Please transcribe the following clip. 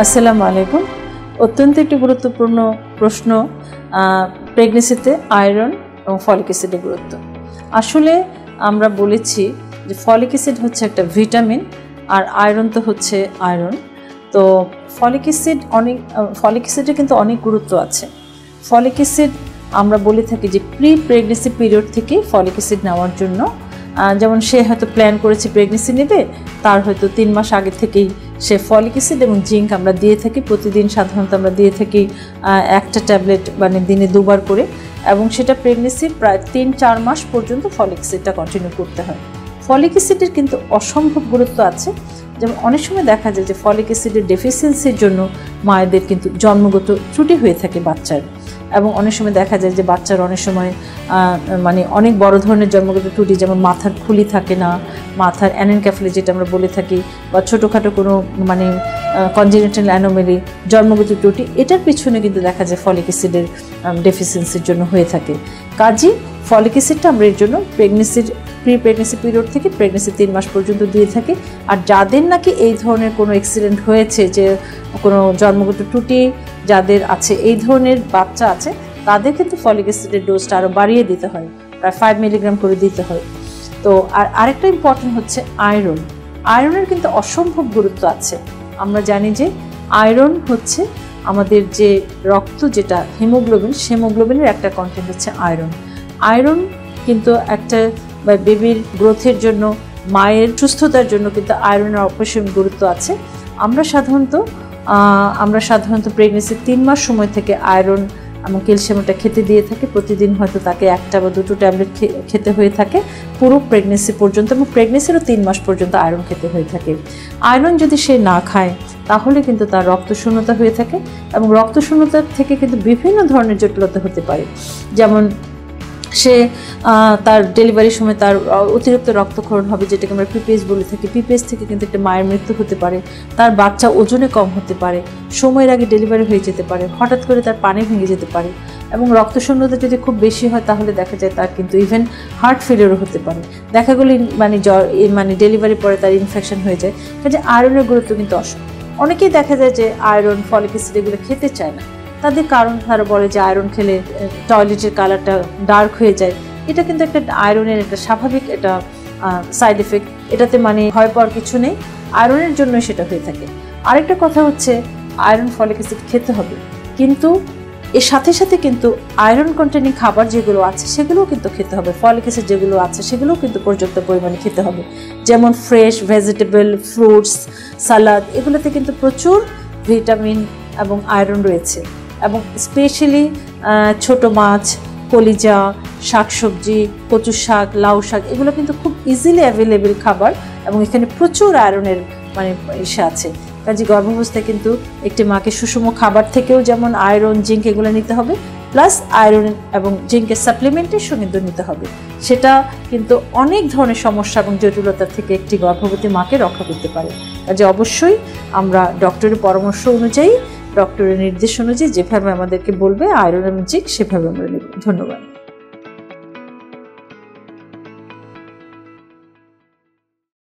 আসসালামু আলাইকুম। অত্যন্ত একটি গুরুত্বপূর্ণ প্রশ্ন, প্রেগনেন্সিতে আয়রন এবং ফলিক অ্যাসিডের গুরুত্ব। আসলে আমরা বলেছি যে ফলিক অ্যাসিড হচ্ছে একটা ভিটামিন আর আয়রন তো হচ্ছে আয়রন। তো ফলিক অ্যাসিডের কিন্তু অনেক গুরুত্ব আছে। ফলিক অ্যাসিড আমরা বলে থাকি যে প্রি প্রেগনেন্সি পিরিয়ড থেকে ফলিক অ্যাসিড নেওয়ার জন্য, যেমন সে হয়তো প্ল্যান করেছে প্রেগনেন্সি নেবে, তার হয়তো 3 মাস আগে থেকেই সে ফলিক অ্যাসিড এবং জিঙ্ক আমরা দিয়ে থাকি। প্রতিদিন সাধারণত আমরা দিয়ে থাকি একটা ট্যাবলেট, মানে দিনে 2 বার করে, এবং সেটা প্রেগনেন্সির প্রায় 3-4 মাস পর্যন্ত ফলিক অ্যাসিডটা কন্টিনিউ করতে হয়। ফলিক অ্যাসিডের কিন্তু অসম্ভব গুরুত্ব আছে। যেমন অনেক সময় দেখা যায় যে ফলিক অ্যাসিডের ডেফিসিয়েন্সির জন্য মায়েদের কিন্তু জন্মগত ত্রুটি হয়ে থাকে বাচ্চার, এবং অনেক সময় দেখা যায় যে বাচ্চার অনেক সময় মানে অনেক বড় ধরনের জন্মগত ত্রুটি, যেমন মাথার খুলি থাকে না, মাথার অ্যানেনক্যাফেলি যেটা আমরা বলে থাকি, বা ছোটোখাটো কোনো মানে কনজেনিটাল অ্যানোমেলি, জন্মগত ত্রুটি, এটার পিছনে কিন্তু দেখা যায় ফলিক অ্যাসিডের ডেফিসিয়েন্সির জন্য হয়ে থাকে। কাজেই ফলিক অ্যাসিডটা আমরা এর জন্য প্রি প্রেগনেন্সি পিরিয়ড থেকে প্রেগনেন্সি 3 মাস পর্যন্ত দিয়ে থাকি। আর যাদের নাকি এই ধরনের কোনো অ্যাক্সিডেন্ট হয়েছে, যে কোনো জন্মগত ত্রুটি যাদের আছে, এই ধরনের বাচ্চা আছে, তাদের কিন্তু ফলিক অ্যাসিডের ডোজটা আরও বাড়িয়ে দিতে হয়, প্রায় 5 মিলিগ্রাম করে দিতে হয়। তো আরেকটা ইম্পর্টেন্ট হচ্ছে আয়রন। আয়রনের কিন্তু অসম্ভব গুরুত্ব আছে। আমরা জানি যে আয়রন হচ্ছে আমাদের যে রক্ত, যেটা হিমোগ্লোবিনের একটা কন্টেন্ট হচ্ছে আয়রন। আয়রন কিন্তু একটা বেবির গ্রোথের জন্য, মায়ের সুস্থতার জন্য কিন্তু আয়রনের অবশ্যই গুরুত্ব আছে। আমরা সাধারণত প্রেগনেন্সির 3 মাস সময় থেকে আয়রন এবং ক্যালসিয়ামটা খেতে দিয়ে থাকি। প্রতিদিন হয়তো তাকে 1টা বা 2টো ট্যাবলেট খেতে হয়ে থাকে পুরো প্রেগনেন্সি পর্যন্ত, এবং প্রেগনেন্সিরও 3 মাস পর্যন্ত আয়রন খেতে হয়ে থাকে। আয়রন যদি সে না খায় তাহলে কিন্তু তার রক্তশূন্যতা হয়ে থাকে, এবং রক্তশূন্যতা থেকে কিন্তু বিভিন্ন ধরনের জটিলতা হতে পারে। যেমন সে তার ডেলিভারির সময় তার অতিরিক্ত রক্তক্ষরণ হবে, যেটাকে আমরা পিপিএস বলে থাকি। পিপিএস থেকে কিন্তু একটা মায়ের মৃত্যু হতে পারে, তার বাচ্চা ওজনে কম হতে পারে, সময়ের আগে ডেলিভারি হয়ে যেতে পারে, হঠাৎ করে তার পানি ভেঙে যেতে পারে, এবং রক্তশূন্যতা যদি খুব বেশি হয় তাহলে দেখা যায় তার কিন্তু ইভেন হার্ট ফেলিয়ারও হতে পারে। দেখা গেল মানে ডেলিভারির পরে তার ইনফেকশন হয়ে যায়। কাজে আয়রনের গুরুত্ব কিন্তু অনেকেই দেখা যায় যে আয়রন, ফলিক অ্যাসিড এগুলো খেতে চায় না। তাদের কারণ তারা বলে যে আয়রন খেলে টয়লেটের কালারটা ডার্ক হয়ে যায়। এটা কিন্তু একটা আয়রনের একটা স্বাভাবিক একটা সাইড এফেক্ট, এটাতে মানে ভয় পাওয়ার কিছু নেই, আয়রনের জন্যই সেটা হয়ে থাকে। আরেকটা কথা হচ্ছে আয়রন, ফলিক অ্যাসিড খেতে হবে, কিন্তু এর সাথে সাথে কিন্তু আয়রন কন্টেনিং খাবার যেগুলো আছে সেগুলোও কিন্তু খেতে হবে। ফলিক অ্যাসিড যেগুলো আছে সেগুলোও কিন্তু পর্যাপ্ত পরিমাণে খেতে হবে। যেমন ফ্রেশ ভেজিটেবল, ফ্রুটস, সালাদ, এগুলোতে কিন্তু প্রচুর ভিটামিন এবং আয়রন রয়েছে। এবং স্পেশালি ছোট মাছ, কলিজা, শাকসবজি, কচু শাক, লাউ শাক, এগুলো কিন্তু খুব ইজিলি অ্যাভেলেবেল খাবার, এবং এখানে প্রচুর আয়রনের মানে ইসে আছে। কাজে গর্ভাবস্থায় কিন্তু একটি মাকে সুষম খাবার থেকেও যেমন আয়রন, জিঙ্ক এগুলো নিতে হবে, প্লাস আয়রন এবং জিঙ্কের সাপ্লিমেন্টেশন কিন্তু নিতে হবে। সেটা কিন্তু অনেক ধরনের সমস্যা এবং জটিলতা থেকে একটি গর্ভবতী মাকে রক্ষা করতে পারে। কাজে অবশ্যই আমরা ডক্টরের পরামর্শ অনুযায়ী, ডক্টরের নির্দেশ অনুযায়ী যেভাবে আমাদেরকে বলবে আয়রন এবং জিঙ্ক, সেভাবে আমরা নেব। ধন্যবাদ।